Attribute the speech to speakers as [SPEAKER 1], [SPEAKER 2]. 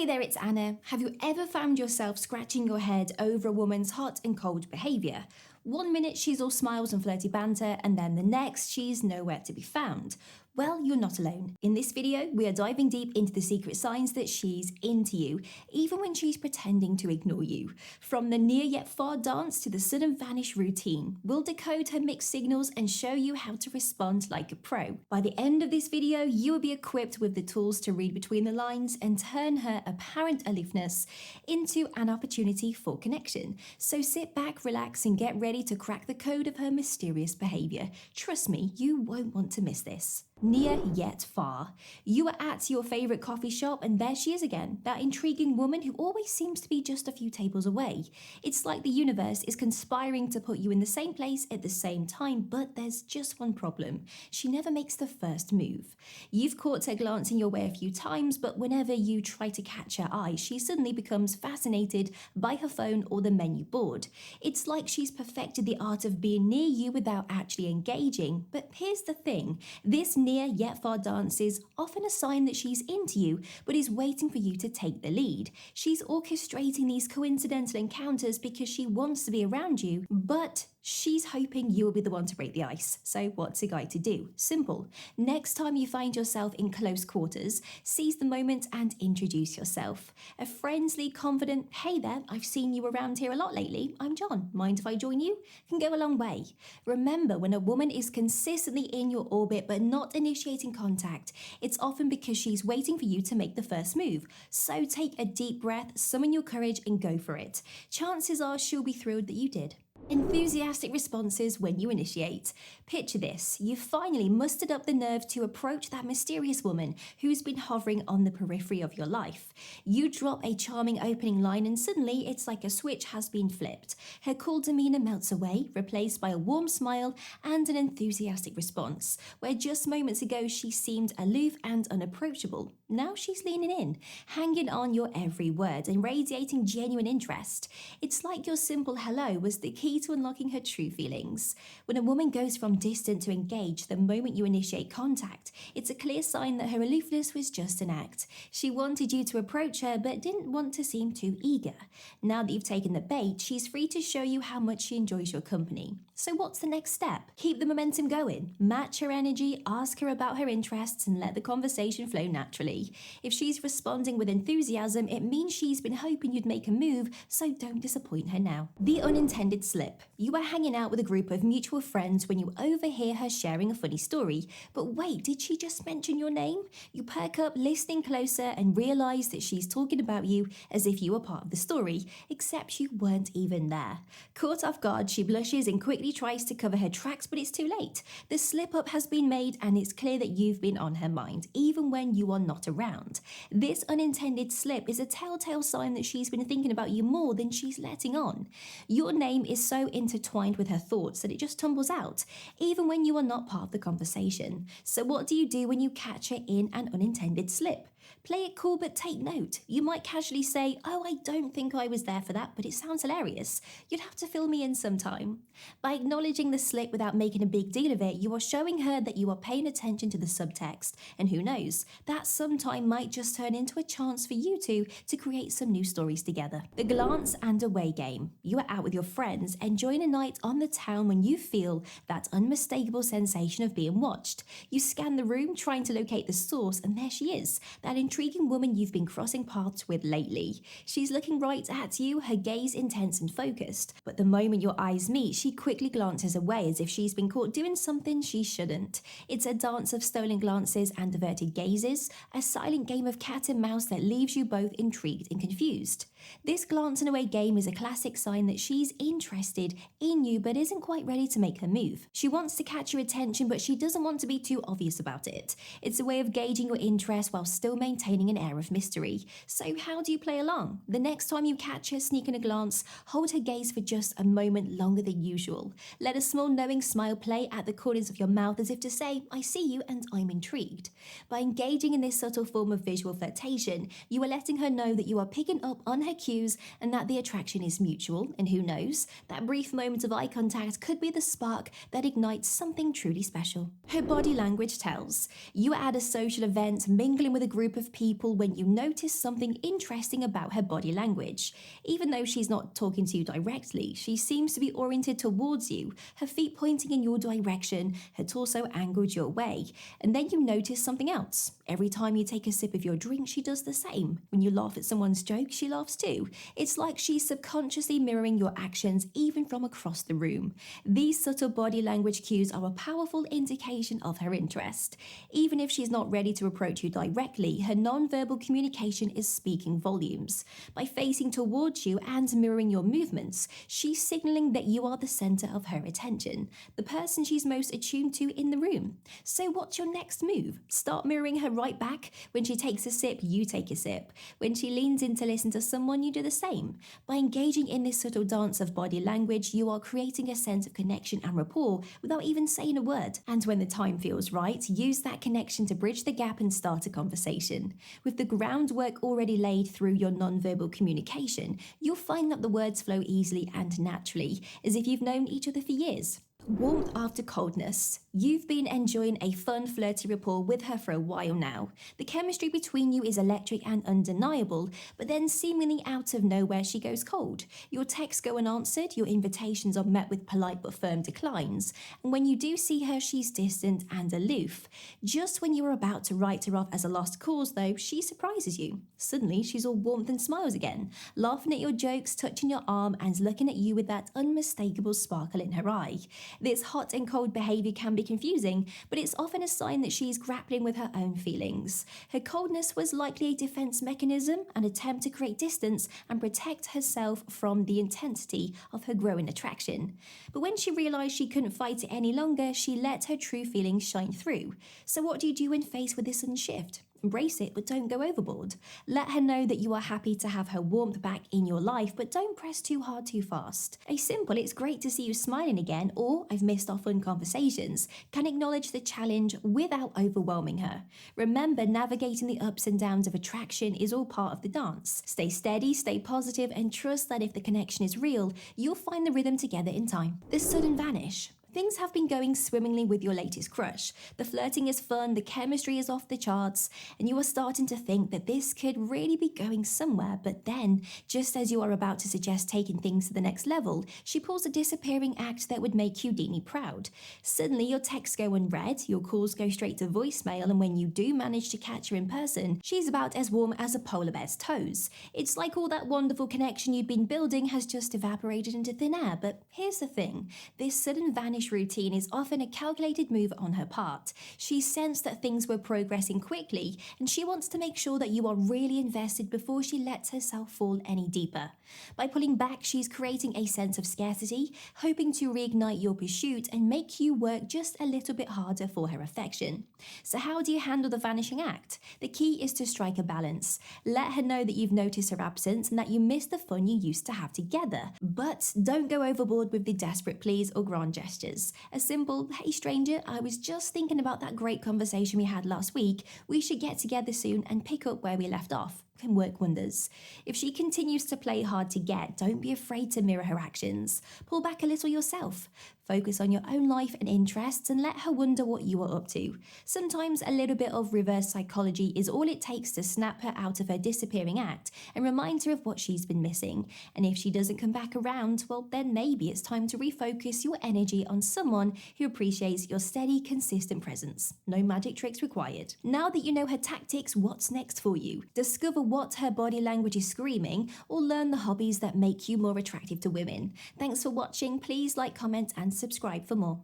[SPEAKER 1] Hey there, it's Anna. Have you ever found yourself scratching your head over a woman's hot and cold behaviour? One minute she's all smiles and flirty banter, and then the next she's nowhere to be found. Well, you're not alone. In this video, we are diving deep into the secret signs that she's into you, even when she's pretending to ignore you. From the near yet far dance to the sudden vanish routine, we'll decode her mixed signals and show you how to respond like a pro. By the end of this video, you will be equipped with the tools to read between the lines and turn her apparent aloofness into an opportunity for connection. So sit back, relax, and get ready to crack the code of her mysterious behavior. Trust me, you won't want to miss this. Near yet far. You are at your favorite coffee shop and there she is again, that intriguing woman who always seems to be just a few tables away. It's like the universe is conspiring to put you in the same place at the same time, but there's just one problem. She never makes the first move. You've caught her glancing your way a few times, but whenever you try to catch her eye, she suddenly becomes fascinated by her phone or the menu board. It's like she's perfected the art of being near you without actually engaging. But here's the thing, this near yet far dance is often a sign that she's into you, but is waiting for you to take the lead. She's orchestrating these coincidental encounters because she wants to be around you, but she's hoping you will be the one to break the ice. So what's a guy to do? Simple. Next time you find yourself in close quarters, seize the moment and introduce yourself. A friendly, confident, "Hey there, I've seen you around here a lot lately. I'm John. Mind if I join you?" can go a long way. Remember, when a woman is consistently in your orbit but not initiating contact, it's often because she's waiting for you to make the first move. So take a deep breath, summon your courage and go for it. Chances are she'll be thrilled that you did. Enthusiastic responses when you initiate. Picture this, you've finally mustered up the nerve to approach that mysterious woman who's been hovering on the periphery of your life. You drop a charming opening line and suddenly it's like a switch has been flipped. Her cool demeanor melts away, replaced by a warm smile and an enthusiastic response. Where just moments ago she seemed aloof and unapproachable, now she's leaning in, hanging on your every word and radiating genuine interest. It's like your simple hello was the key to unlocking her true feelings. When a woman goes from distant to engaged the moment you initiate contact, it's a clear sign that her aloofness was just an act. She wanted you to approach her but didn't want to seem too eager. Now that you've taken the bait, she's free to show you how much she enjoys your company. So what's the next step? Keep the momentum going. Match her energy, ask her about her interests, and let the conversation flow naturally. If she's responding with enthusiasm, it means she's been hoping you'd make a move, so don't disappoint her now. The unintended slip. You are hanging out with a group of mutual friends when you overhear her sharing a funny story. But wait, did she just mention your name? You perk up, listening closer, and realize that she's talking about you as if you were part of the story, except you weren't even there. Caught off guard, she blushes and quickly tries to cover her tracks, but it's too late. The slip-up has been made and it's clear that you've been on her mind, even when you are not around. This unintended slip is a telltale sign that she's been thinking about you more than she's letting on. Your name is so intertwined with her thoughts that it just tumbles out, even when you are not part of the conversation. So what do you do when you catch her in an unintended slip? Play it cool, but take note. You might casually say, "Oh, I don't think I was there for that, but it sounds hilarious. You'd have to fill me in sometime." By acknowledging the slip without making a big deal of it, you are showing her that you are paying attention to the subtext. And who knows, that sometime might just turn into a chance for you two to create some new stories together. The glance and away game. You are out with your friends, enjoying a night on the town when you feel that unmistakable sensation of being watched. You scan the room, trying to locate the source, and there she is, that intriguing woman you've been crossing paths with lately. She's looking right at you, her gaze intense and focused. But the moment your eyes meet, she quickly glances away as if she's been caught doing something she shouldn't. It's a dance of stolen glances and averted gazes, a silent game of cat and mouse that leaves you both intrigued and confused. This glance and away game is a classic sign that she's interested in you but isn't quite ready to make her move. She wants to catch your attention, but she doesn't want to be too obvious about it. It's a way of gauging your interest while still maintaining an air of mystery. So how do you play along? The next time you catch her sneaking a glance, hold her gaze for just a moment longer than usual. Let a small knowing smile play at the corners of your mouth as if to say, "I see you and I'm intrigued." By engaging in this subtle form of visual flirtation, you are letting her know that you are picking up on her cues and that the attraction is mutual. And who knows, that brief moment of eye contact could be the spark that ignites something truly special. Her body language tells. You are at a social event, mingling with a group group of people when you notice something interesting about her body language. Even though she's not talking to you directly, she seems to be oriented towards you, her feet pointing in your direction, her torso angled your way. And then you notice something else. Every time you take a sip of your drink, she does the same. When you laugh at someone's joke, she laughs too. It's like she's subconsciously mirroring your actions even from across the room. These subtle body language cues are a powerful indication of her interest. Even if she's not ready to approach you directly, her non-verbal communication is speaking volumes. By facing towards you and mirroring your movements, she's signaling that you are the center of her attention, the person she's most attuned to in the room. So what's your next move? Start mirroring her right back. When she takes a sip, you take a sip. When she leans in to listen to someone, you do the same. By engaging in this subtle dance of body language, you are creating a sense of connection and rapport without even saying a word. And when the time feels right, use that connection to bridge the gap and start a conversation. With the groundwork already laid through your non-verbal communication, you'll find that the words flow easily and naturally, as if you've known each other for years. Warmth after coldness. You've been enjoying a fun, flirty rapport with her for a while now. The chemistry between you is electric and undeniable, but then seemingly out of nowhere she goes cold. Your texts go unanswered, your invitations are met with polite but firm declines, and when you do see her, she's distant and aloof. Just when you are about to write her off as a lost cause, though, she surprises you. Suddenly, she's all warmth and smiles again, laughing at your jokes, touching your arm, and looking at you with that unmistakable sparkle in her eye. This hot and cold behaviour can be confusing, but it's often a sign that she's grappling with her own feelings. Her coldness was likely a defence mechanism, an attempt to create distance and protect herself from the intensity of her growing attraction. But when she realised she couldn't fight it any longer, she let her true feelings shine through. So what do you do when faced with this sudden shift? Embrace it, but don't go overboard. Let her know that you are happy to have her warmth back in your life, but don't press too hard too fast. A simple "it's great to see you smiling again" or "I've missed our fun conversations" can acknowledge the challenge without overwhelming her. Remember, navigating the ups and downs of attraction is all part of the dance. Stay steady, stay positive, and trust that if the connection is real, you'll find the rhythm together in time. The sudden vanish. Things have been going swimmingly with your latest crush. The flirting is fun, the chemistry is off the charts, and you are starting to think that this could really be going somewhere. But then, just as you are about to suggest taking things to the next level, she pulls a disappearing act that would make Houdini proud. Suddenly, your texts go unread, your calls go straight to voicemail, and when you do manage to catch her in person, she's about as warm as a polar bear's toes. It's like all that wonderful connection you've been building has just evaporated into thin air. But here's the thing, this sudden vanish routine is often a calculated move on her part. She sensed that things were progressing quickly, and she wants to make sure that you are really invested before she lets herself fall any deeper. By pulling back, she's creating a sense of scarcity, hoping to reignite your pursuit and make you work just a little bit harder for her affection. So how do you handle the vanishing act? The key is to strike a balance. Let her know that you've noticed her absence and that you miss the fun you used to have together. But don't go overboard with the desperate pleas or grand gestures. A simple "hey stranger, I was just thinking about that great conversation we had last week. We should get together soon and pick up where we left off" can work wonders. If she continues to play hard to get, don't be afraid to mirror her actions. Pull back a little yourself. Focus on your own life and interests and let her wonder what you are up to. Sometimes a little bit of reverse psychology is all it takes to snap her out of her disappearing act and remind her of what she's been missing. And if she doesn't come back around, well, then maybe it's time to refocus your energy on someone who appreciates your steady, consistent presence. No magic tricks required. Now that you know her tactics, what's next for you? Discover what her body language is screaming, or learn the hobbies that make you more attractive to women. Thanks for watching. Please like, comment, and subscribe for more.